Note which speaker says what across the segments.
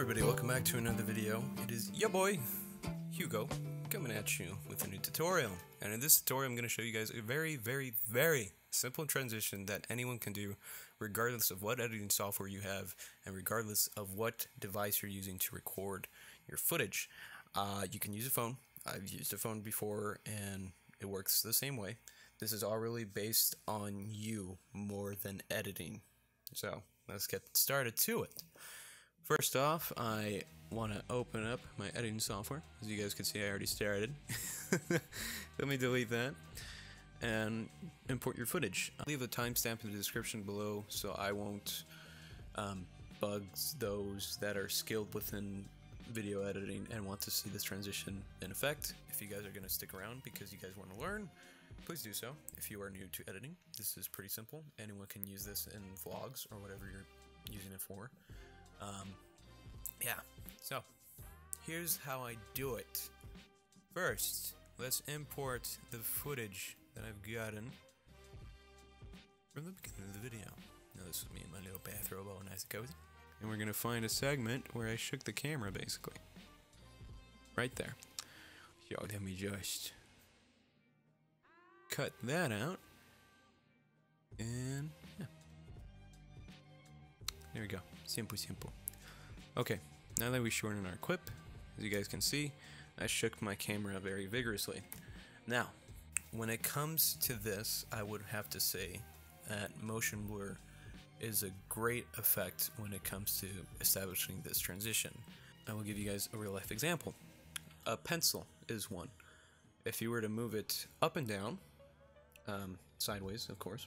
Speaker 1: everybody, welcome back to another video. It is your boy, Hugo, coming at you with a new tutorial. And in this tutorial I'm going to show you guys a very simple transition that anyone can do regardless of what editing software you have and regardless of what device you're using to record your footage. You can use a phone. I've used a phone before and it works the same way. This is all really based on you more than editing. So let's get started to it. First off, I want to open up my editing software. As you guys can see, I already started. Let me delete that and import your footage. I'll leave a timestamp in the description below so I won't bug those that are skilled within video editing and want to see this transition in effect. If you guys are going to stick around because you guys want to learn, please do so. If you are new to editing, this is pretty simple. Anyone can use this in vlogs or whatever you're using it for. Yeah, so here's how I do it. First, let's import the footage that I've gotten from the beginning of the video. Now this is me in my little bathrobe, all nice and cozy. And we're gonna find a segment where I shook the camera, basically. Right there. So let me just cut that out. And yeah. There we go. Simple. Okay, now that we shorten our clip, as you guys can see, I shook my camera very vigorously. Now, when it comes to this, I would have to say that motion blur is a great effect when it comes to establishing this transition. I will give you guys a real life example. A pencil is one. If you were to move it up and down, sideways of course,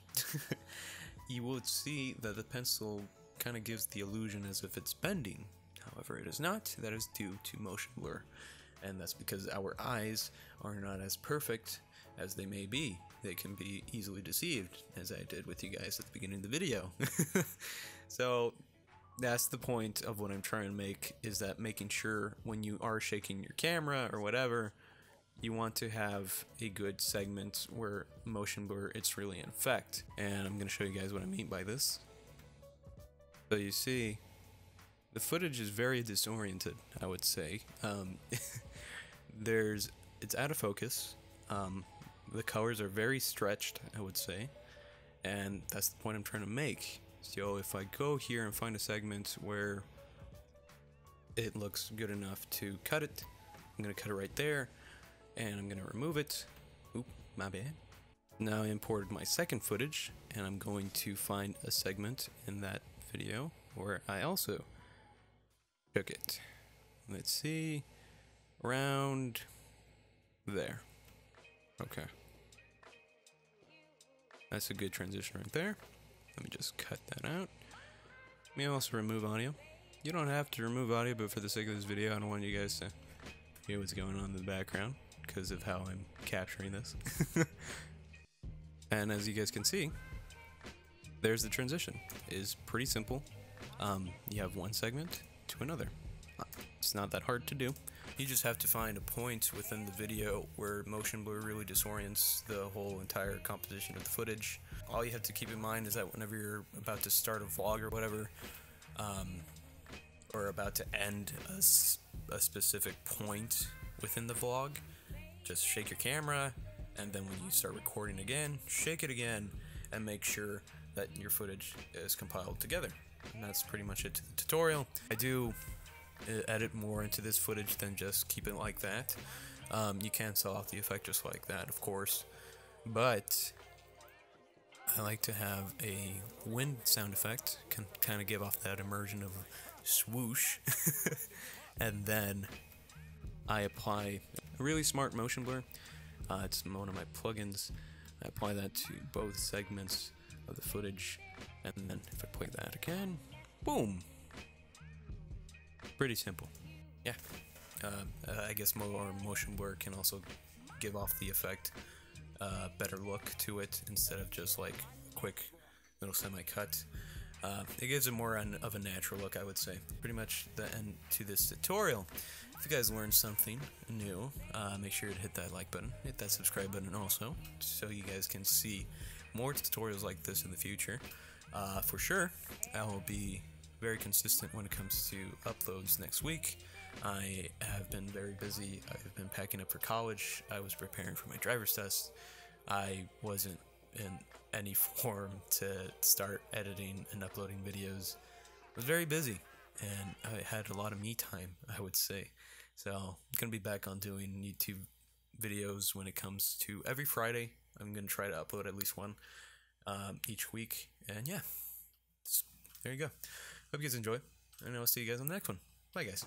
Speaker 1: you would see that the pencil kind of gives the illusion as if it's bending. However, it is not. That is due to motion blur, and that's because our eyes are not as perfect as they may be. They can be easily deceived, as I did with you guys at the beginning of the video. So that's the point of what I'm trying to make, is that making sure when you are shaking your camera or whatever, you want to have a good segment where motion blur it's really in effect. And I'm going to show you guys what I mean by this. So you see, the footage is very disoriented, I would say. It's out of focus. The colors are very stretched, I would say. And that's the point I'm trying to make. So if I go here and find a segment where it looks good enough to cut it, I'm going to cut it right there. And I'm going to remove it. Oop, my bad. Now I imported my second footage, and I'm going to find a segment in that video where I also shook it. Let's see, around there. Okay, that's a good transition right there. Let me just cut that out. Let me also remove audio. You don't have to remove audio, but for the sake of this video, I don't want you guys to hear what's going on in the background because of how I'm capturing this. And as you guys can see, there's the transition. It is pretty simple. You have one segment to another. It's not that hard to do. You just have to find a point within the video where motion blur really disorients the whole entire composition of the footage. All you have to keep in mind is that whenever you're about to start a vlog or whatever, or about to end a specific point within the vlog, just shake your camera, and then when you start recording again, shake it again, and make sure that your footage is compiled together. And that's pretty much it to the tutorial. I do edit more into this footage than just keep it like that. You can sell off the effect just like that, of course, but I like to have a wind sound effect, can kind of give off that immersion of swoosh. And then I apply a really smart motion blur. It's one of my plugins. I apply that to both segments of the footage, and then if I play that again, boom. Pretty simple. Yeah. I guess more motion blur can also give off the effect better look to it instead of just like a quick little semi-cut. It gives it more of a natural look, I would say. Pretty much the end to this tutorial. If you guys learned something new, make sure to hit that like button, hit that subscribe button also, so you guys can see more tutorials like this in the future. For sure, I will be very consistent when it comes to uploads next week. I have been very busy. I've been packing up for college. I was preparing for my driver's test. I wasn't in any form to start editing and uploading videos. I was very busy, and I had a lot of me time, I would say. So I'm gonna be back on doing YouTube videos when it comes to every Friday. I'm gonna try to upload at least one each week, and yeah, there you go. Hope you guys enjoy, and I'll see you guys on the next one. Bye, guys.